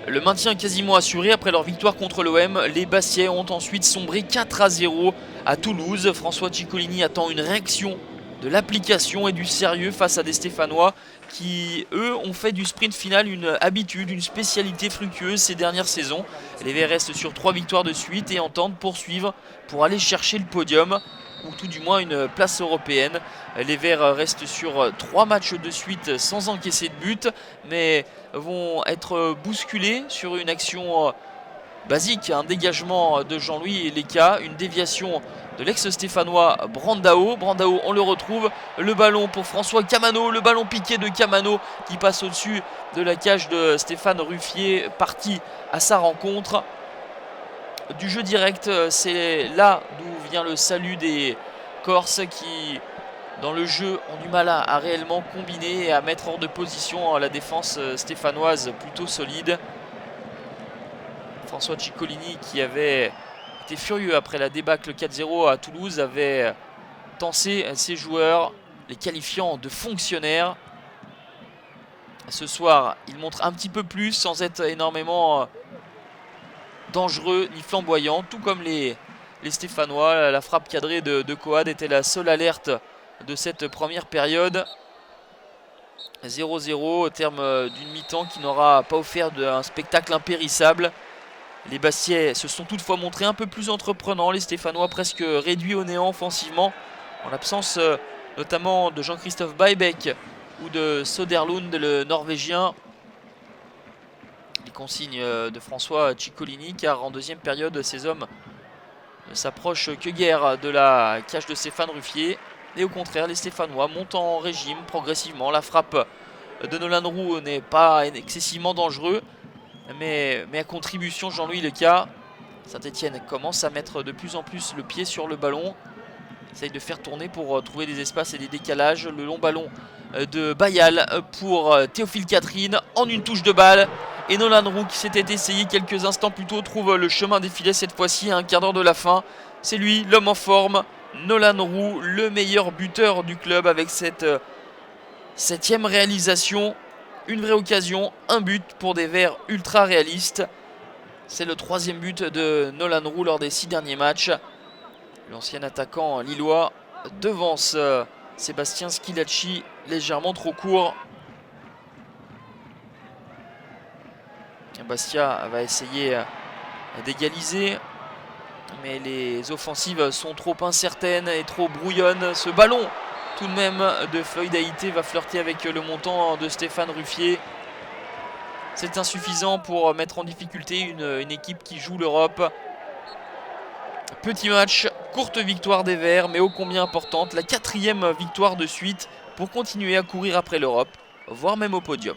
Le maintien quasiment assuré après leur victoire contre l'OM, les Bastiais ont ensuite sombré 4-0 à Toulouse. François Ciccolini attend une réaction de l'application et du sérieux face à des Stéphanois qui, eux, ont fait du sprint final une habitude, une spécialité fructueuse ces dernières saisons. Les Verts restent sur 3 victoires de suite et entendent poursuivre pour aller chercher le podium, ou tout du moins une place européenne. Les Verts restent sur 3 matchs de suite sans encaisser de but, mais vont être bousculés sur une action basique, un dégagement de Jean-Louis Leca, une déviation de l'ex-stéphanois Brandao. Brandao, on le retrouve, le ballon pour François Camano, le ballon piqué de Camano qui passe au-dessus de la cage de Stéphane Ruffier, parti à sa rencontre. Du jeu direct, c'est là d'où vient le salut des Corses qui, dans le jeu, ont du mal à réellement combiner et à mettre hors de position la défense stéphanoise plutôt solide. François Ciccolini, qui avait été furieux après la débâcle 4-0 à Toulouse, avait tensé ses joueurs, les qualifiant de fonctionnaires. Ce soir, il montre un petit peu plus sans être énormément dangereux ni flamboyant, tout comme les Stéphanois. La frappe cadrée de Coad était la seule alerte de cette première période. 0-0 au terme d'une mi-temps qui n'aura pas offert un spectacle impérissable. Les Bastiais se sont toutefois montrés un peu plus entreprenants, les Stéphanois presque réduits au néant offensivement, en l'absence notamment de Jean-Christophe Baebek ou de Soderlund, le Norvégien. Les consignes de François Ciccolini, car en deuxième période, ces hommes ne s'approchent que guère de la cage de Stéphane Ruffier. Et au contraire, les Stéphanois montent en régime progressivement. La frappe de Nolan Roux n'est pas excessivement dangereux, mais à contribution Jean-Louis Leca. Saint-Etienne commence à mettre de plus en plus le pied sur le ballon. Essaye de faire tourner pour trouver des espaces et des décalages. Le long ballon de Bayal pour Théophile Catherine en une touche de balle. Et Nolan Roux, qui s'était essayé quelques instants plus tôt, trouve le chemin des filets cette fois-ci à un quart d'heure de la fin. C'est lui, l'homme en forme, Nolan Roux, le meilleur buteur du club avec cette 7e réalisation. Une vraie occasion, un but pour des Verts ultra réalistes. C'est le 3e but de Nolan Roux lors des 6 derniers matchs. L'ancien attaquant lillois devance Sébastien Schilacci légèrement trop court. Bastia va essayer d'égaliser, mais les offensives sont trop incertaines et trop brouillonnes. Ce ballon tout de même de Floyd Haïté va flirter avec le montant de Stéphane Ruffier. C'est insuffisant pour mettre en difficulté une équipe qui joue l'Europe. Petit match, courte victoire des Verts, mais ô combien importante. La 4e victoire de suite pour continuer à courir après l'Europe, voire même au podium.